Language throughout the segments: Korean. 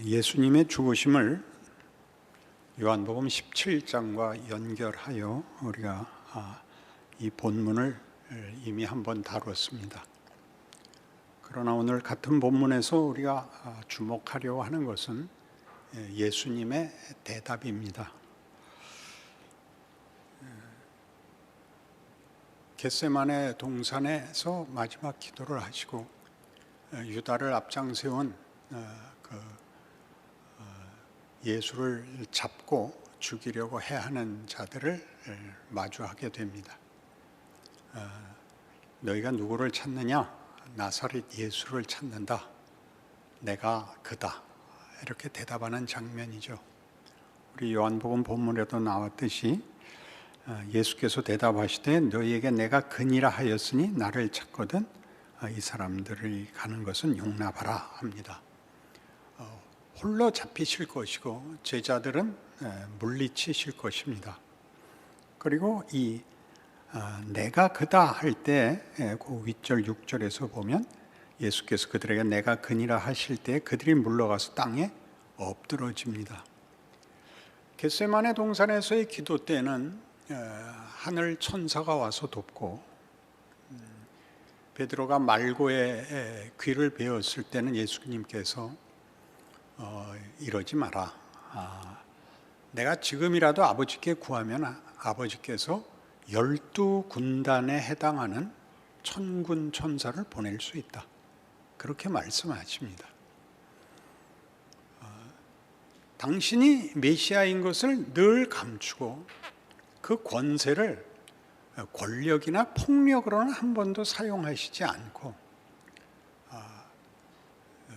예수님의 죽으심을 요한복음 17장과 연결하여 우리가 이 본문을 이미 한번 다뤘습니다. 그러나 오늘 같은 본문에서 우리가 주목하려고 하는 것은 예수님의 대답입니다. 겟세마네 동산에서 마지막 기도를 하시고 유다를 앞장 세운 예수를 잡고 죽이려고 해하는 자들을 마주하게 됩니다. 너희가 누구를 찾느냐? 나사렛 예수를 찾는다. 내가 그다. 이렇게 대답하는 장면이죠. 우리 요한복음 본문에도 나왔듯이 예수께서 대답하시되 너희에게 내가 그니라 하였으니 나를 찾거든 이 사람들이 가는 것은 용납하라 합니다. 홀로 잡히실 것이고 제자들은 물리치실 것입니다. 그리고 이 내가 그다 할 때 그 윗절 6절에서 보면 예수께서 그들에게 내가 그니라 하실 때 그들이 물러가서 땅에 엎드러집니다. 겟세마네 동산에서의 기도 때는 하늘 천사가 와서 돕고 베드로가 말고의 귀를 베었을 때는 예수님께서 이러지 마라. 내가 지금이라도 아버지께 구하면 아버지께서 12군단에 해당하는 천군 천사를 보낼 수 있다. 그렇게 말씀하십니다. 당신이 메시아인 것을 늘 감추고 그 권세를 권력이나 폭력으로는 한 번도 사용하시지 않고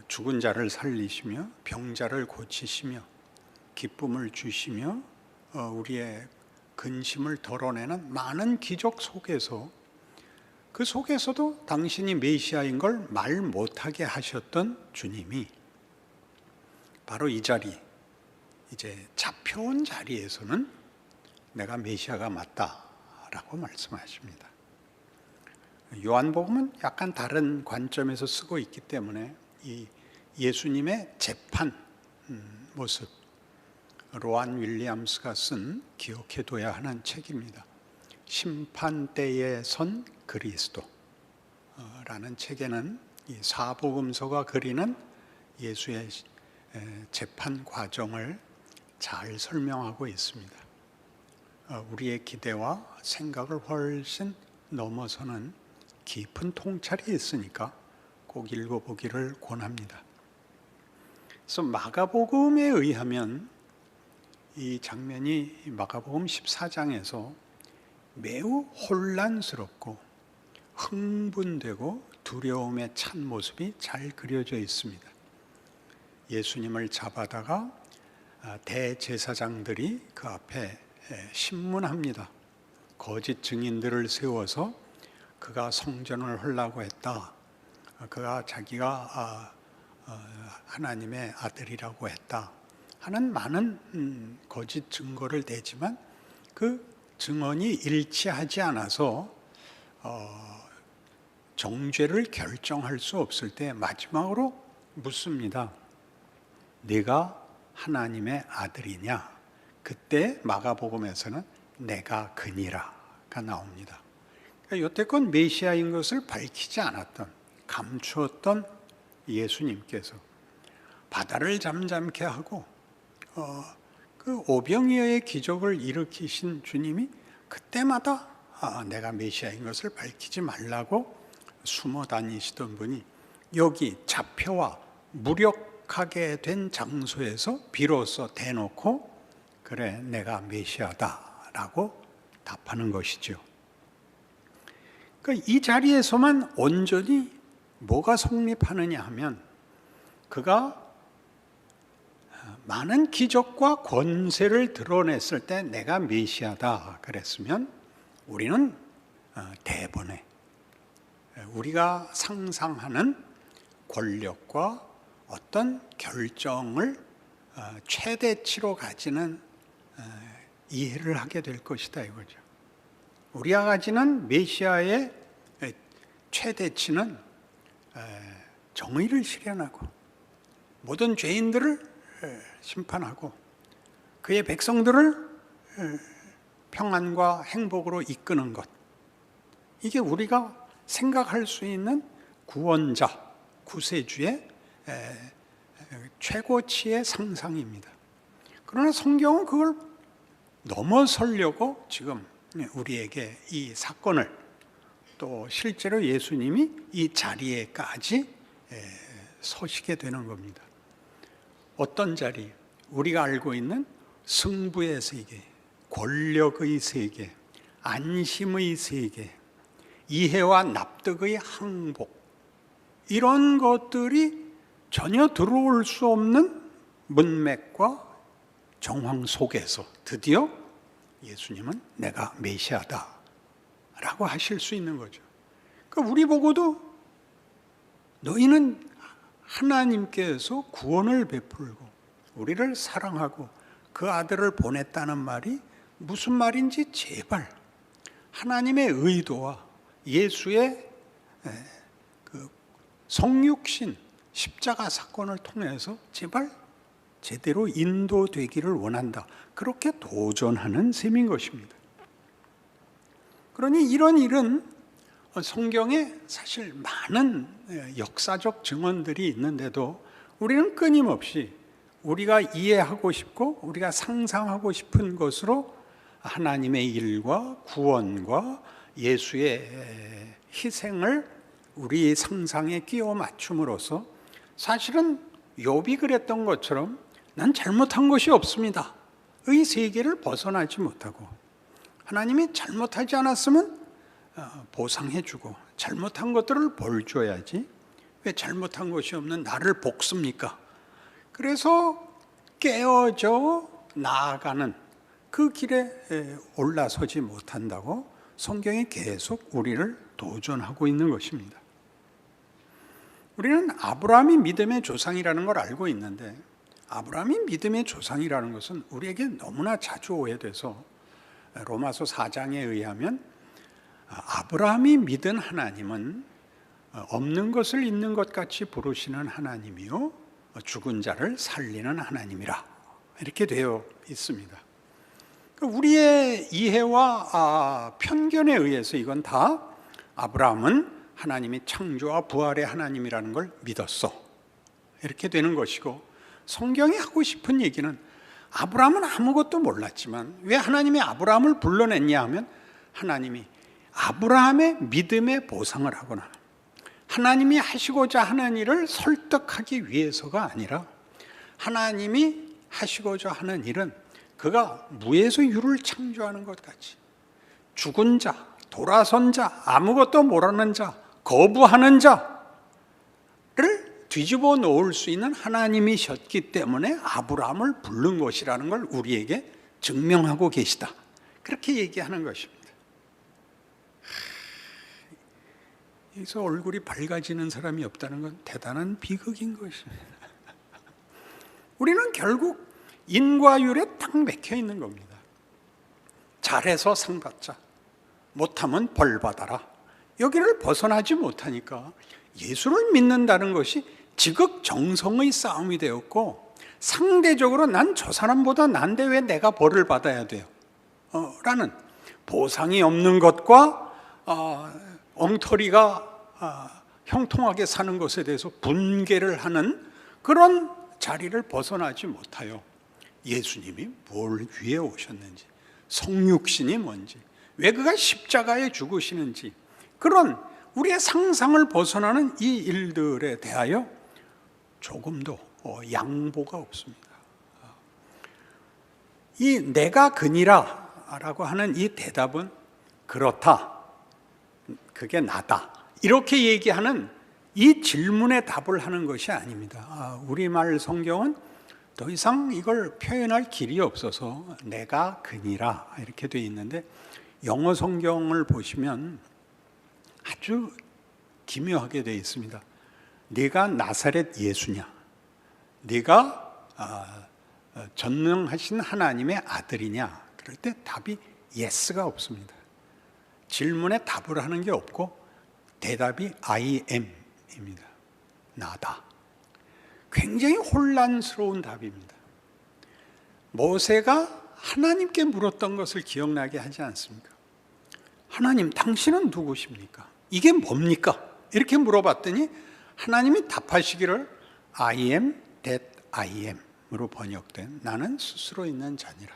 죽은 자를 살리시며 병자를 고치시며 기쁨을 주시며 우리의 근심을 덜어내는 많은 기적 속에서 그 속에서도 당신이 메시아인 걸 말 못하게 하셨던 주님이 바로 이 자리, 이제 잡혀온 자리에서는 내가 메시아가 맞다라고 말씀하십니다. 요한복음은 약간 다른 관점에서 쓰고 있기 때문에 이 예수님의 재판 모습, 로안 윌리엄스가 쓴 기억해둬야 하는 책입니다. 심판대에 선 그리스도라는 책에는 이 사복음서가 그리는 예수의 재판 과정을 잘 설명하고 있습니다. 우리의 기대와 생각을 훨씬 넘어서는 깊은 통찰이 있으니까 꼭 읽어보기를 권합니다. 그래서 마가복음에 의하면 이 장면이 마가복음 14장에서 매우 혼란스럽고 흥분되고 두려움에 찬 모습이 잘 그려져 있습니다. 예수님을 잡아다가 대제사장들이 그 앞에 신문합니다. 거짓 증인들을 세워서 그가 성전을 헐라고 했다. 그가 자기가 하나님의 아들이라고 했다 하는 많은 거짓 증거를 대지만 그 증언이 일치하지 않아서 정죄를 결정할 수 없을 때 마지막으로 묻습니다. 네가 하나님의 아들이냐? 그때 마가복음에서는 내가 그니라가 나옵니다. 그러니까 여태껏 메시아인 것을 밝히지 않았던, 감추었던 예수님께서 바다를 잠잠케 하고 그 오병이어의 기적을 일으키신 주님이 그때마다 내가 메시아인 것을 밝히지 말라고 숨어 다니시던 분이 여기 잡혀와 무력하게 된 장소에서 비로소 대놓고 그래 내가 메시아다라고 답하는 것이죠. 그러니까 이 자리에서만 온전히 뭐가 성립하느냐 하면 그가 많은 기적과 권세를 드러냈을 때 내가 메시아다 그랬으면 우리는 대번에 우리가 상상하는 권력과 어떤 결정을 최대치로 가지는 이해를 하게 될 것이다 이거죠. 우리가 가지는 메시아의 최대치는 정의를 실현하고 모든 죄인들을 심판하고 그의 백성들을 평안과 행복으로 이끄는 것, 이게 우리가 생각할 수 있는 구원자, 구세주의 최고치의 상상입니다. 그러나 성경은 그걸 넘어서려고 지금 우리에게 이 사건을, 또 실제로 예수님이 이 자리에까지 서시게 되는 겁니다. 어떤 자리? 우리가 알고 있는 승부의 세계, 권력의 세계, 안심의 세계, 이해와 납득의 항복, 이런 것들이 전혀 들어올 수 없는 문맥과 정황 속에서 드디어 예수님은 내가 메시아다 라고 하실 수 있는 거죠. 그러니까 우리 보고도 너희는 하나님께서 구원을 베풀고 우리를 사랑하고 그 아들을 보냈다는 말이 무슨 말인지 제발 하나님의 의도와 예수의 그 성육신 십자가 사건을 통해서 제발 제대로 인도되기를 원한다, 그렇게 도전하는 셈인 것입니다. 그러니 이런 일은 성경에 사실 많은 역사적 증언들이 있는데도 우리는 끊임없이 우리가 이해하고 싶고 우리가 상상하고 싶은 것으로 하나님의 일과 구원과 예수의 희생을 우리 상상에 끼워 맞춤으로써 사실은 욥이 그랬던 것처럼 난 잘못한 것이 없습니다 의 세계를 벗어나지 못하고, 하나님이 잘못하지 않았으면 보상해주고 잘못한 것들을 벌줘야지 왜 잘못한 것이 없는 나를 볶습니까? 그래서 깨어져 나아가는 그 길에 올라서지 못한다고 성경이 계속 우리를 도전하고 있는 것입니다. 우리는 아브라함이 믿음의 조상이라는 걸 알고 있는데, 아브라함이 믿음의 조상이라는 것은 우리에게 너무나 자주 오해돼서 로마서 4장에 의하면 아브라함이 믿은 하나님은 없는 것을 있는 것 같이 부르시는 하나님이요 죽은 자를 살리는 하나님이라, 이렇게 되어 있습니다. 우리의 이해와 편견에 의해서 이건 다 아브라함은 하나님이 창조와 부활의 하나님이라는 걸 믿었어, 이렇게 되는 것이고, 성경이 하고 싶은 얘기는 아브라함은 아무것도 몰랐지만 왜 하나님이 아브라함을 불러냈냐 하면 하나님이 아브라함의 믿음의 보상을 하거나 하나님이 하시고자 하는 일을 설득하기 위해서가 아니라, 하나님이 하시고자 하는 일은 그가 무에서 유를 창조하는 것 같이 죽은 자, 돌아선 자, 아무것도 모르는 자, 거부하는 자를 뒤집어 놓을 수 있는 하나님이셨기 때문에 아브라함을 부른 것이라는 걸 우리에게 증명하고 계시다, 그렇게 얘기하는 것입니다. 여기서 얼굴이 밝아지는 사람이 없다는 건 대단한 비극인 것입니다. 우리는 결국 인과율에 딱 맥혀 있는 겁니다. 잘해서 상 받자, 못하면 벌 받아라. 여기를 벗어나지 못하니까 예수를 믿는다는 것이 지극정성의 싸움이 되었고, 상대적으로 난 저 사람보다 난데 왜 내가 벌을 받아야 돼요? 라는 보상이 없는 것과 엉터리가 형통하게 사는 것에 대해서 분개를 하는 그런 자리를 벗어나지 못하여 예수님이 뭘 위해 오셨는지, 성육신이 뭔지, 왜 그가 십자가에 죽으시는지, 그런 우리의 상상을 벗어나는 이 일들에 대하여 조금도 양보가 없습니다. 이 내가 그니라 라고 하는 이 대답은 그렇다, 그게 나다, 이렇게 얘기하는 이 질문에 답을 하는 것이 아닙니다. 우리말 성경은 더 이상 이걸 표현할 길이 없어서 내가 그니라 이렇게 되어 있는데, 영어 성경을 보시면 아주 기묘하게 되어 있습니다. 네가 나사렛 예수냐, 네가 전능하신 하나님의 아들이냐, 그럴 때 답이 예스가 없습니다. 질문에 답을 하는 게 없고 대답이 I am 입니다. 나다. 굉장히 혼란스러운 답입니다. 모세가 하나님께 물었던 것을 기억나게 하지 않습니까? 하나님, 당신은 누구십니까? 이게 뭡니까? 이렇게 물어봤더니 하나님이 답하시기를 I am that I am으로 번역된 나는 스스로 있는 자니라.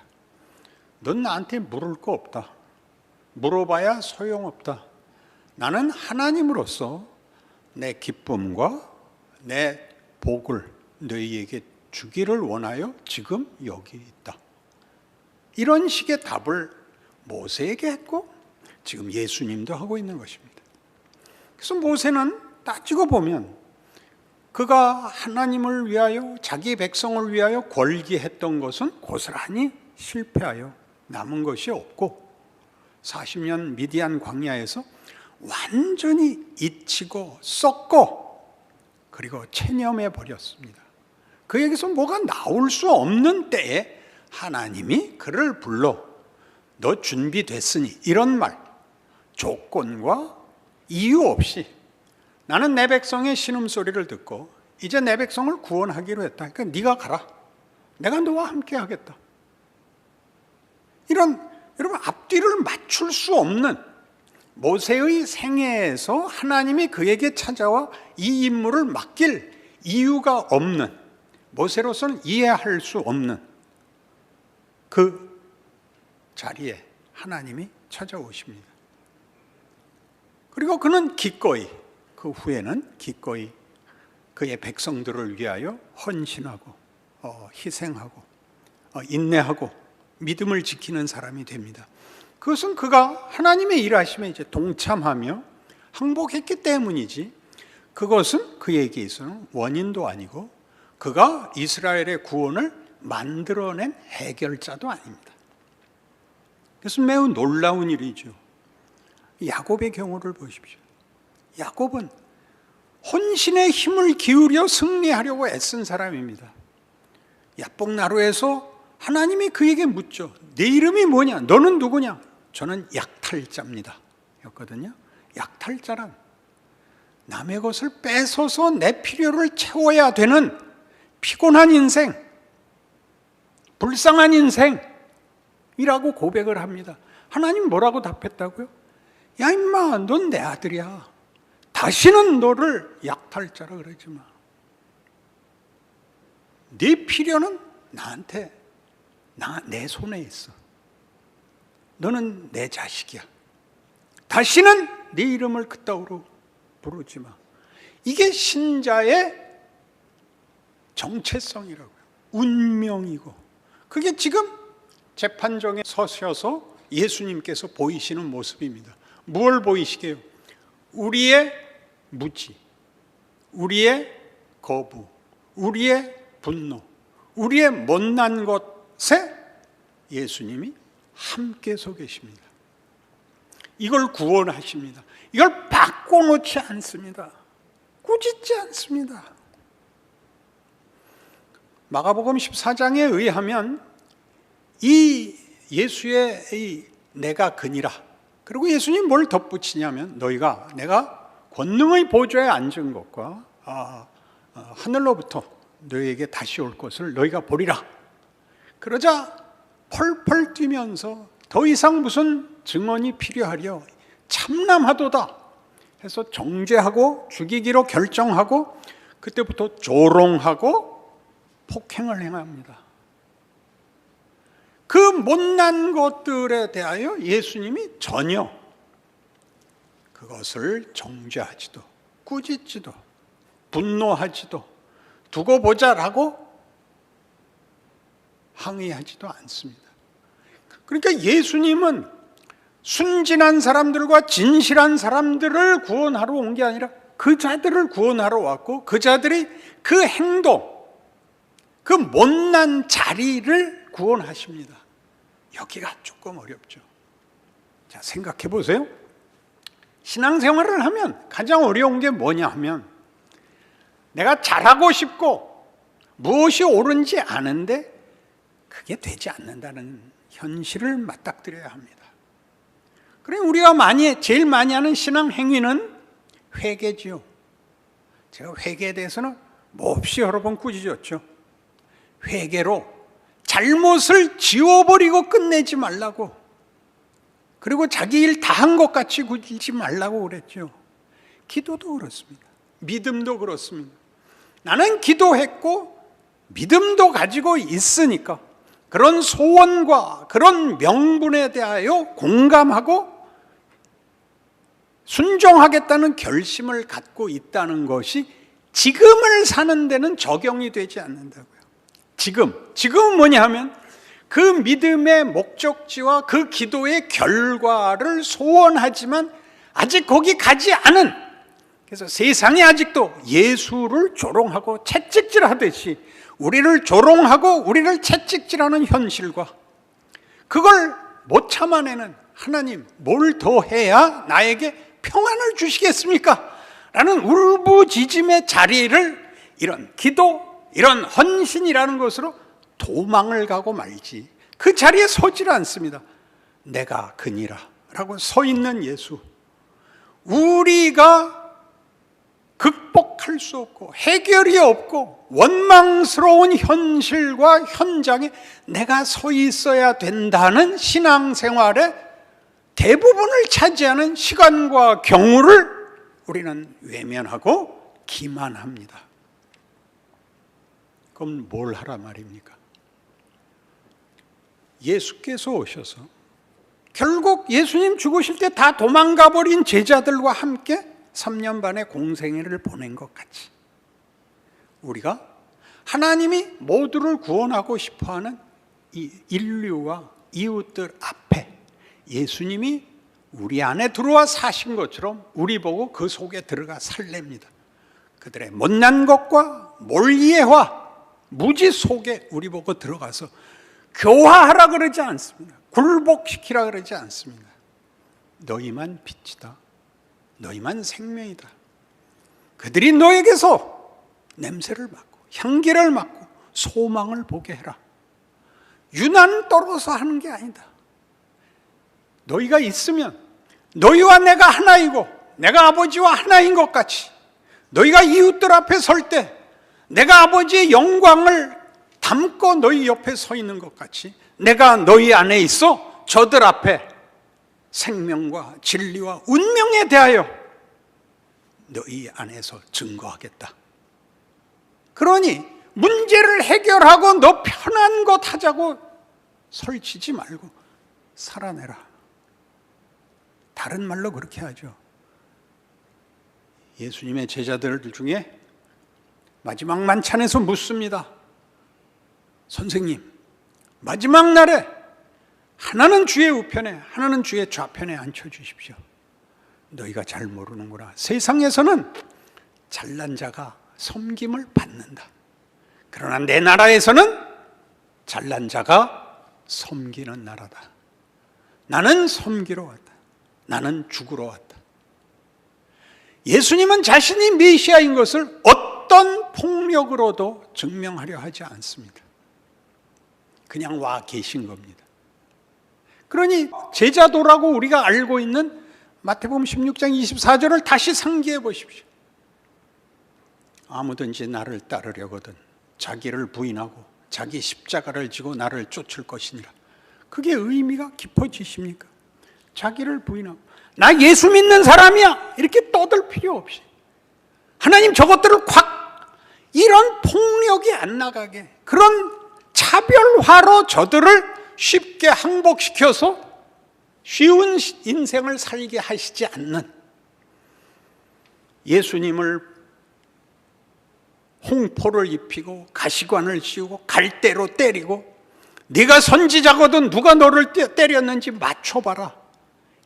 넌 나한테 물을 거 없다. 물어봐야 소용없다. 나는 하나님으로서 내 기쁨과 내 복을 너희에게 주기를 원하여 지금 여기 있다. 이런 식의 답을 모세에게 했고 지금 예수님도 하고 있는 것입니다. 그래서 모세는 따지고 보면 그가 하나님을 위하여 자기 백성을 위하여 걸기했던 것은 고스란히 실패하여 남은 것이 없고 40년 미디안 광야에서 완전히 잊히고 썩고 그리고 체념해 버렸습니다. 그에게서 뭐가 나올 수 없는 때에 하나님이 그를 불러 너 준비됐으니 이런 말, 조건과 이유 없이 나는 내 백성의 신음소리를 듣고 이제 내 백성을 구원하기로 했다. 그러니까 네가 가라. 내가 너와 함께 하겠다. 이런 여러분 앞뒤를 맞출 수 없는 모세의 생애에서 하나님이 그에게 찾아와 이 임무를 맡길 이유가 없는, 모세로서는 이해할 수 없는 그 자리에 하나님이 찾아오십니다. 그리고 그는 기꺼이, 그 후에는 기꺼이 그의 백성들을 위하여 헌신하고 희생하고 인내하고 믿음을 지키는 사람이 됩니다. 그것은 그가 하나님의 일하심에 이제 동참하며 항복했기 때문이지, 그것은 그에게 있어서는 원인도 아니고 그가 이스라엘의 구원을 만들어낸 해결자도 아닙니다. 그래서 매우 놀라운 일이죠. 야곱의 경우를 보십시오. 야곱은 혼신의 힘을 기울여 승리하려고 애쓴 사람입니다. 야복나루에서 하나님이 그에게 묻죠. 내 이름이 뭐냐? 너는 누구냐? 저는 약탈자입니다. 였거든요. 약탈자란 남의 것을 뺏어서 내 필요를 채워야 되는 피곤한 인생, 불쌍한 인생이라고 고백을 합니다. 하나님 뭐라고 답했다고요? 야 임마, 넌 내 아들이야. 다시는 너를 약탈자라 그러지 마. 네 필요는 나한테, 내 손에 있어. 너는 내 자식이야. 다시는 네 이름을 그따위로 부르지 마. 이게 신자의 정체성이라고요. 운명이고, 그게 지금 재판정에 서셔서 예수님께서 보이시는 모습입니다. 무엇을 보이시게요? 우리의 무지, 우리의 거부, 우리의 분노, 우리의 못난 것에 예수님이 함께 서 계십니다. 이걸 구원하십니다. 이걸 바꿔놓지 않습니다. 꾸짖지 않습니다. 마가복음 14장에 의하면 이 예수의 이 내가 그니라, 그리고 예수님 뭘 덧붙이냐면 너희가 내가 권능의 보좌에 앉은 것과 하늘로부터 너희에게 다시 올 것을 너희가 보리라. 그러자 펄펄 뛰면서 더 이상 무슨 증언이 필요하려 참남하도다 해서 정죄하고 죽이기로 결정하고 그때부터 조롱하고 폭행을 행합니다. 그 못난 것들에 대하여 예수님이 전혀 그것을 정죄하지도 꾸짖지도 분노하지도 두고 보자라고 항의하지도 않습니다. 그러니까 예수님은 순진한 사람들과 진실한 사람들을 구원하러 온 게 아니라 그 자들을 구원하러 왔고, 그 자들이 그 행동, 그 못난 자리를 구원하십니다. 여기가 조금 어렵죠. 자, 생각해 보세요. 신앙생활을 하면 가장 어려운 게 뭐냐 하면 내가 잘하고 싶고 무엇이 옳은지 아는데 그게 되지 않는다는 현실을 맞닥뜨려야 합니다. 그래, 우리가 제일 많이 하는 신앙 행위는 회개지요. 제가 회개에 대해서는 몹시 여러 번 꾸짖었죠. 회개로 잘못을 지워버리고 끝내지 말라고, 그리고 자기 일 다 한 것 같이 굴지 말라고 그랬죠. 기도도 그렇습니다. 믿음도 그렇습니다. 나는 기도했고 믿음도 가지고 있으니까 그런 소원과 그런 명분에 대하여 공감하고 순종하겠다는 결심을 갖고 있다는 것이 지금을 사는 데는 적용이 되지 않는다고요. 지금은 뭐냐 하면 그 믿음의 목적지와 그 기도의 결과를 소원하지만 아직 거기 가지 않은, 그래서 세상이 아직도 예수를 조롱하고 채찍질하듯이 우리를 조롱하고 우리를 채찍질하는 현실과 그걸 못 참아내는 하나님, 뭘 더 해야 나에게 평안을 주시겠습니까? 라는 울부짖음의 자리를 이런 기도, 이런 헌신이라는 것으로 도망을 가고 말지, 그 자리에 서질 않습니다. 내가 그니라 라고 서 있는 예수, 우리가 극복할 수 없고 해결이 없고 원망스러운 현실과 현장에 내가 서 있어야 된다는 신앙생활의 대부분을 차지하는 시간과 경우를 우리는 외면하고 기만합니다. 그럼 뭘 하라 말입니까? 예수께서 오셔서 결국 예수님 죽으실 때 다 도망가 버린 제자들과 함께 3년 반의 공생애를 보낸 것 같이 우리가 하나님이 모두를 구원하고 싶어하는 이 인류와 이웃들 앞에 예수님이 우리 안에 들어와 사신 것처럼 우리 보고 그 속에 들어가 살랍니다. 그들의 못난 것과 몰이해화, 무지 속에 우리 보고 들어가서 교화하라 그러지 않습니다. 굴복시키라 그러지 않습니다. 너희만 빛이다. 너희만 생명이다. 그들이 너에게서 냄새를 맡고 향기를 맡고 소망을 보게 해라. 유난 떨어서 하는 게 아니다. 너희가 있으면 너희와 내가 하나이고 내가 아버지와 하나인 것 같이, 너희가 이웃들 앞에 설 때 내가 아버지의 영광을 담고 너희 옆에 서 있는 것 같이 내가 너희 안에 있어 저들 앞에 생명과 진리와 운명에 대하여 너희 안에서 증거하겠다. 그러니 문제를 해결하고 너 편한 것 하자고 설치지 말고 살아내라. 다른 말로 그렇게 하죠. 예수님의 제자들 중에 마지막 만찬에서 묻습니다. 선생님, 마지막 날에 하나는 주의 우편에 하나는 주의 좌편에 앉혀주십시오. 너희가 잘 모르는구나. 세상에서는 잘난 자가 섬김을 받는다. 그러나 내 나라에서는 잘난 자가 섬기는 나라다. 나는 섬기러 왔다. 나는 죽으러 왔다. 예수님은 자신이 메시아인 것을 어떤 폭력으로도 증명하려 하지 않습니다. 그냥 와 계신 겁니다. 그러니 제자도라고 우리가 알고 있는 마태복음 16장 24절을 다시 상기해 보십시오. 아무든지 나를 따르려거든 자기를 부인하고 자기 십자가를 지고 나를 쫓을 것이니라. 그게 의미가 깊어지십니까? 자기를 부인하고 나 예수 믿는 사람이야 이렇게 떠들 필요 없이 하나님 저것들을 콱, 이런 폭력이 안 나가게, 그런 차별화로 저들을 쉽게 항복시켜서 쉬운 인생을 살게 하시지 않는, 예수님을 홍포를 입히고 가시관을 씌우고 갈대로 때리고 네가 선지자거든 누가 너를 때렸는지 맞춰봐라,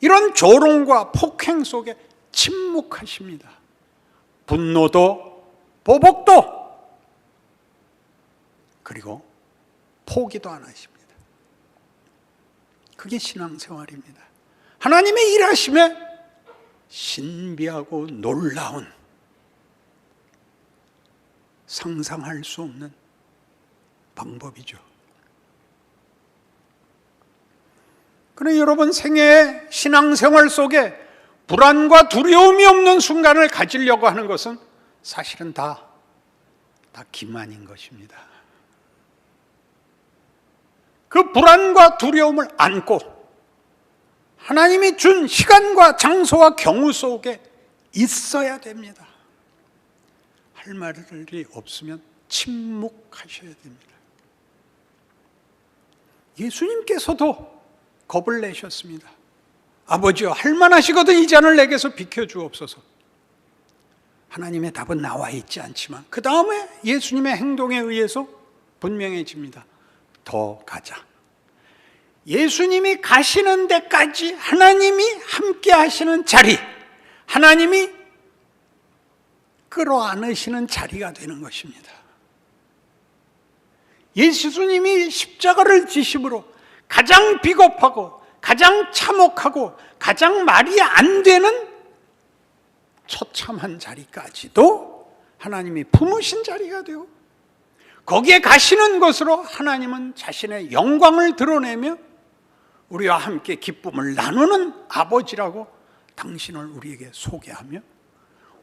이런 조롱과 폭행 속에 침묵하십니다. 분노도 보복도, 그리고 포기도 안 하십니다. 그게 신앙생활입니다. 하나님의 일하심에 신비하고 놀라운, 상상할 수 없는 방법이죠. 그러나 여러분 생애의 신앙생활 속에 불안과 두려움이 없는 순간을 가지려고 하는 것은 사실은 다 기만인 것입니다. 그 불안과 두려움을 안고 하나님이 준 시간과 장소와 경우 속에 있어야 됩니다. 할 말이 없으면 침묵하셔야 됩니다. 예수님께서도 겁을 내셨습니다. 아버지여, 할 만하시거든 이 잔을 내게서 비켜주옵소서. 하나님의 답은 나와 있지 않지만 그 다음에 예수님의 행동에 의해서 분명해집니다. 더 가자. 예수님이 가시는 데까지 하나님이 함께 하시는 자리, 하나님이 끌어안으시는 자리가 되는 것입니다. 예수님이 십자가를 지심으로 가장 비겁하고 가장 참혹하고 가장 말이 안 되는 처참한 자리까지도 하나님이 품으신 자리가 되고, 거기에 가시는 것으로 하나님은 자신의 영광을 드러내며 우리와 함께 기쁨을 나누는 아버지라고 당신을 우리에게 소개하며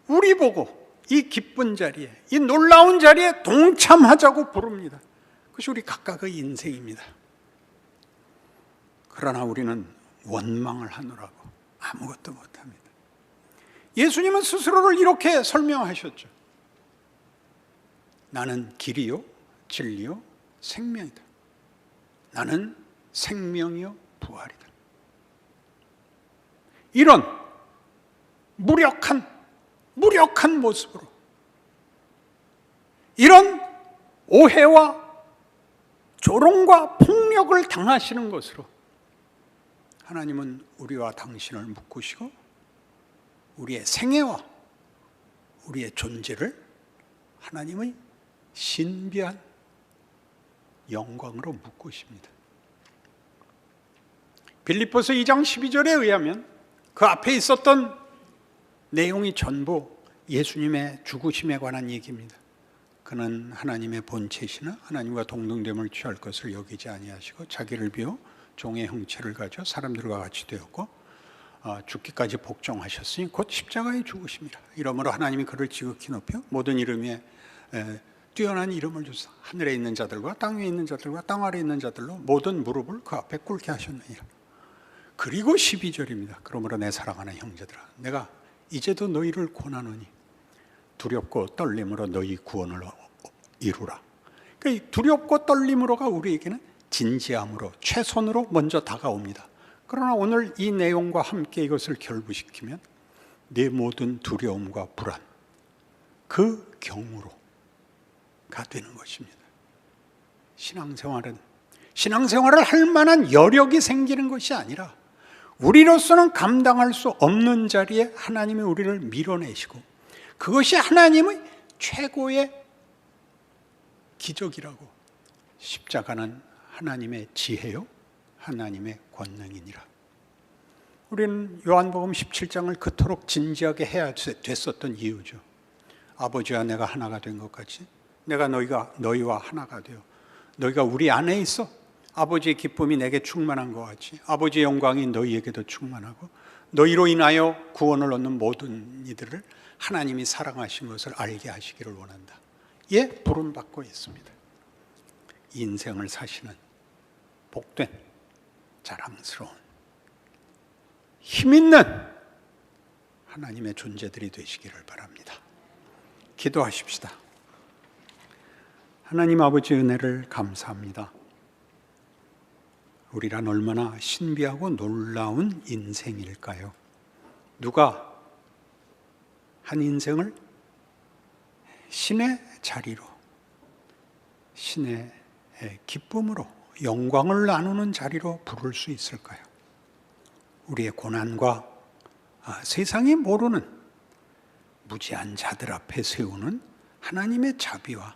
우리 보고 이 기쁜 자리에, 이 놀라운 자리에 동참하자고 부릅니다. 그것이 우리 각각의 인생입니다. 그러나 우리는 원망을 하느라고 아무것도 못합니다. 예수님은 스스로를 이렇게 설명하셨죠. 나는 길이요 진리요 생명이다. 나는 생명이요 부활이다. 이런 무력한 모습으로, 이런 오해와 조롱과 폭력을 당하시는 것으로 하나님은 우리와 당신을 묶으시고 우리의 생애와 우리의 존재를 하나님의 신비한 영광으로 묶으십니다. 빌립보서 2장 12절에 의하면 그 앞에 있었던 내용이 전부 예수님의 죽으심에 관한 얘기입니다. 그는 하나님의 본체시나 하나님과 동등됨을 취할 것을 여기지 아니하시고 자기를 비워 종의 형체를 가져 사람들과 같이 되었고 죽기까지 복종하셨으니 곧 십자가에 죽으심이라. 이러므로 하나님이 그를 지극히 높여 모든 이름 위에 뛰어난 이름을 주사 하늘에 있는 자들과 땅 위에 있는 자들과 땅 아래에 있는 자들로 모든 무릎을 그 앞에 꿇게 하셨느니라. 그리고 12절입니다. 그러므로 내 사랑하는 형제들아, 내가 이제도 너희를 권하노니 두렵고 떨림으로 너희 구원을 이루라. 그러니까 두렵고 떨림으로가 우리에게는 진지함으로, 최선으로 먼저 다가옵니다. 그러나 오늘 이 내용과 함께 이것을 결부시키면 내 모든 두려움과 불안, 그 경우로가 되는 것입니다. 신앙생활을 할 만한 여력이 생기는 것이 아니라 우리로서는 감당할 수 없는 자리에 하나님이 우리를 밀어내시고, 그것이 하나님의 최고의 기적이라고. 십자가는 하나님의 지혜요 하나님의 권능이니라. 우리는 요한복음 17장을 그토록 진지하게 해야 됐었던 이유죠. 아버지와 내가 하나가 된 것 같이 내가 너희와 하나가 되어 너희가 우리 안에 있어 아버지의 기쁨이 내게 충만한 것 같이 아버지의 영광이 너희에게도 충만하고 너희로 인하여 구원을 얻는 모든 이들을 하나님이 사랑하신 것을 알게 하시기를 원한다. 예, 부름받고 있습니다. 인생을 사시는 복된, 자랑스러운, 힘있는 하나님의 존재들이 되시기를 바랍니다. 기도하십시다. 하나님 아버지 은혜를 감사합니다. 우리란 얼마나 신비하고 놀라운 인생일까요? 누가 한 인생을 신의 자리로, 신의 기쁨으로, 영광을 나누는 자리로 부를 수 있을까요? 우리의 고난과 세상이 모르는 무지한 자들 앞에 세우는 하나님의 자비와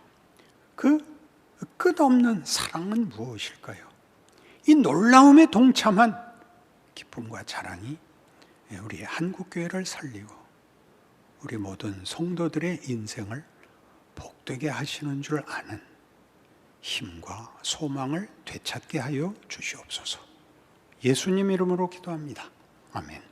그 끝없는 사랑은 무엇일까요? 이 놀라움에 동참한 기쁨과 자랑이 우리 한국교회를 살리고 우리 모든 성도들의 인생을 복되게 하시는 줄 아는 힘과 소망을 되찾게 하여 주시옵소서. 예수님 이름으로 기도합니다. 아멘.